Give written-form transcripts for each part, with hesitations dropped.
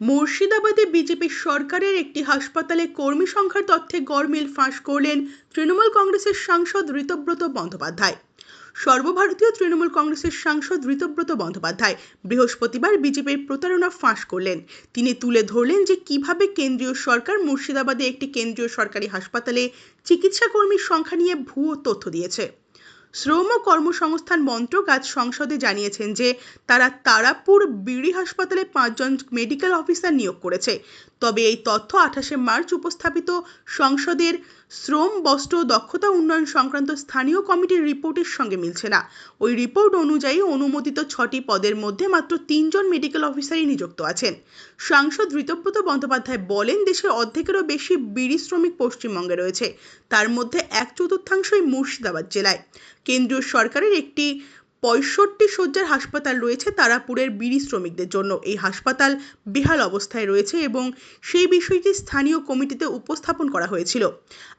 মুর্শিদাবাদে বিজেপি সরকারের একটি হাসপাতালে কর্মী সংখ্যার তথ্যে গরমিল ফাঁস করলেন তৃণমূল কংগ্রেসের সাংসদ ঋতব্রত বন্দ্যোপাধ্যায়। সর্বভারতীয় তৃণমূল কংগ্রেসের সাংসদ ঋতব্রত বন্দ্যোপাধ্যায় বৃহস্পতিবার বিজেপির প্রতারণা ফাঁস করলেন। তিনি তুলে ধরলেন যে কিভাবে কেন্দ্রীয় সরকার মুর্শিদাবাদে একটি কেন্দ্রীয় সরকারি হাসপাতালে চিকিৎসা কর্মীর সংখ্যা নিয়ে ভুয়ো তথ্য দিয়েছে। শ্রম ও কর্মসংস্থান মন্ত্রক আজ সংসদে জানিয়েছেন যে তারা তারাপুর বিড়ি হাসপাতালে 5 জন মেডিকেল অফিসার নিয়োগ করেছে। তবে এই তথ্য 28শে মার্চ উপস্থাপিত সংসদের শ্রম, বস্ত্র ও দক্ষতা উন্নয়ন সংক্রান্ত স্থানীয় কমিটির রিপোর্টের সঙ্গে মিলছে না। ওই রিপোর্ট অনুযায়ী অনুমোদিত 6টি পদের মধ্যে মাত্র 3 জন মেডিকেল অফিসারই নিযুক্ত আছেন। সাংসদ ঋতব্রত বন্দ্যোপাধ্যায় বলেন, দেশের অর্ধেকেরও বেশি বিড়ি শ্রমিক পশ্চিমবঙ্গে রয়েছে, তার মধ্যে 1/4 মুর্শিদাবাদ জেলায়। কেন্দ্রীয় সরকারের একটি 65 শয্যার হাসপাতাল রয়েছে তারাপুরের বিড়ি শ্রমিকদের জন্য। এই হাসপাতাল বেহাল অবস্থায় রয়েছে এবং সেই বিষয়টি স্থানীয় কমিটিতে উপস্থাপন করা হয়েছিল।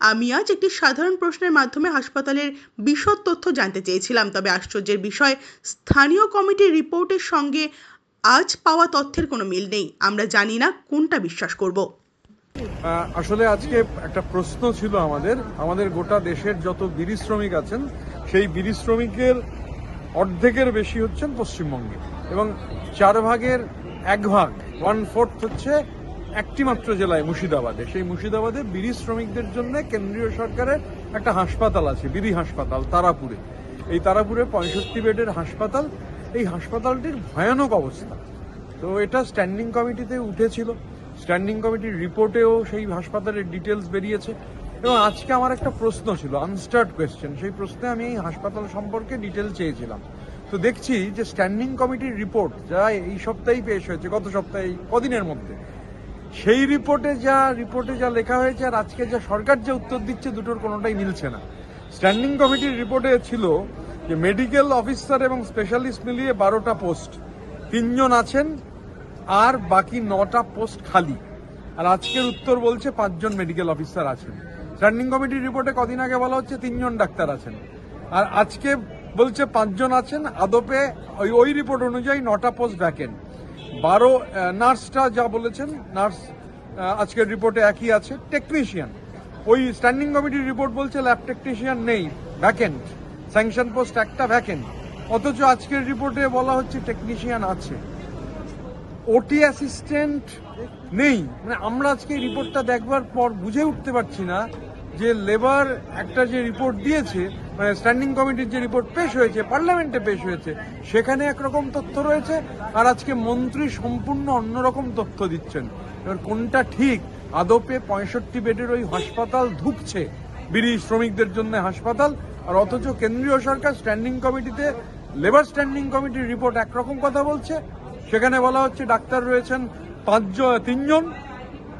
আমি আজ একটি সাধারণ প্রশ্নের মাধ্যমে হাসপাতালের বিশদ তথ্য জানতে চেয়েছিলাম, তবে আশ্চর্যের বিষয়, স্থানীয় কমিটির রিপোর্টের সঙ্গে আজ পাওয়া তথ্যের কোনো মিল নেই। আমরা জানি না কোনটা বিশ্বাস করব। আসলে আজকে একটা প্রশ্ন ছিল আমাদের গোটা দেশের যত বিড়ি শ্রমিক আছেন সেই বিড়ি শ্রমিকের অর্ধেকের বেশি হচ্ছেন পশ্চিমবঙ্গে এবং 4 ভাগের 1 ভাগ 1/4 হচ্ছে একটি মাত্র জেলায় মুর্শিদাবাদে। সেই মুর্শিদাবাদে বিড়ি শ্রমিকদের জন্য কেন্দ্রীয় সরকারের একটা হাসপাতাল আছে, বিড়ি হাসপাতাল তারাপুরে। এই তারাপুরে 65 বেডের হাসপাতাল। এই হাসপাতালটির ভয়ানক অবস্থা। তো এটা স্ট্যান্ডিং কমিটিতে উঠেছিল, স্ট্যান্ডিং কমিটির রিপোর্টেও সেই হাসপাতালের ডিটেলস বেরিয়েছে এবং আজকে আমার একটা প্রশ্ন ছিল, আনস্টার্ড কোয়েশ্চেন। সেই প্রশ্নে আমি এই হাসপাতাল সম্পর্কে ডিটেল চেয়েছিলাম। তো দেখছি যে স্ট্যান্ডিং কমিটির রিপোর্ট যা এই সপ্তাহেই পেশ হয়েছে, গত সপ্তাহে কদিনের মধ্যে, সেই রিপোর্টে যা লেখা হয়েছে আর আজকে যা সরকার যে উত্তর দিচ্ছে, দুটোর কোনোটাই মিলছে না। স্ট্যান্ডিং কমিটির রিপোর্টে ছিল যে মেডিকেল অফিসার এবং স্পেশালিস্ট মিলিয়ে 12টা পোস্ট, 3 জন আছেন আর বাকি 9টা পোস্ট খালি। আর আজকের উত্তর বলছে 5 জন মেডিকেল অফিসার আছেন। স্ট্যান্ডিং কমিটির রিপোর্টে কদিন আগে বলা হচ্ছে 3 জন ডাক্তার আছেন, আর আজকে বলছে 5 জন আছেন। আদপে ওই রিপোর্ট অনুযায়ী 9টা পোস্ট ভ্যাকেন্ট। 12 নার্সটা যা বলেছেন, নার্স আজকের রিপোর্টে একই আছে। টেকনিশিয়ান, ওই স্ট্যান্ডিং কমিটির রিপোর্ট বলছে ল্যাব টেকনিশিয়ান নেই, ভ্যাকেন্ট। স্যাংশন পোস্ট একটা ভ্যাকেন্ট, অথচ আজকের রিপোর্টে বলা হচ্ছে টেকনিশিয়ান আছে। ওটি অ্যাসিস্ট্যান্ট নেই। মানে আমরা আজকে এই রিপোর্টটা দেখবার পর বুঝে উঠতে পারছি না যে লেবার একটা যে রিপোর্ট দিয়েছে, মানে স্ট্যান্ডিং কমিটির যে রিপোর্ট পেশ হয়েছে, পার্লামেন্টে পেশ হয়েছে, সেখানে একরকম তথ্য রয়েছে আর আজকে মন্ত্রী সম্পূর্ণ অন্যরকম তথ্য দিচ্ছেন। এবার কোনটা ঠিক? আদপে 65 বেডের ওই হাসপাতাল ধুঁকছে বিড়ি শ্রমিকদের জন্য হাসপাতাল, আর অথচ কেন্দ্রীয় সরকার স্ট্যান্ডিং কমিটিতে, লেবার স্ট্যান্ডিং কমিটির রিপোর্ট একরকম কথা বলছে। সেখানে বলা হচ্ছে ডাক্তার রয়েছেন 3 জন,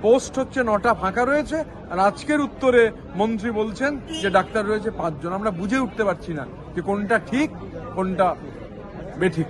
পোস্ট হচ্ছে 9টা ফাঁকা রয়েছে, আর আজকের উত্তরে মন্ত্রী বলছেন যে ডাক্তার রয়েছে 5 জন। আমরা বুঝে উঠতে পারছি না যে কোনটা ঠিক কোনটা বেঠিক।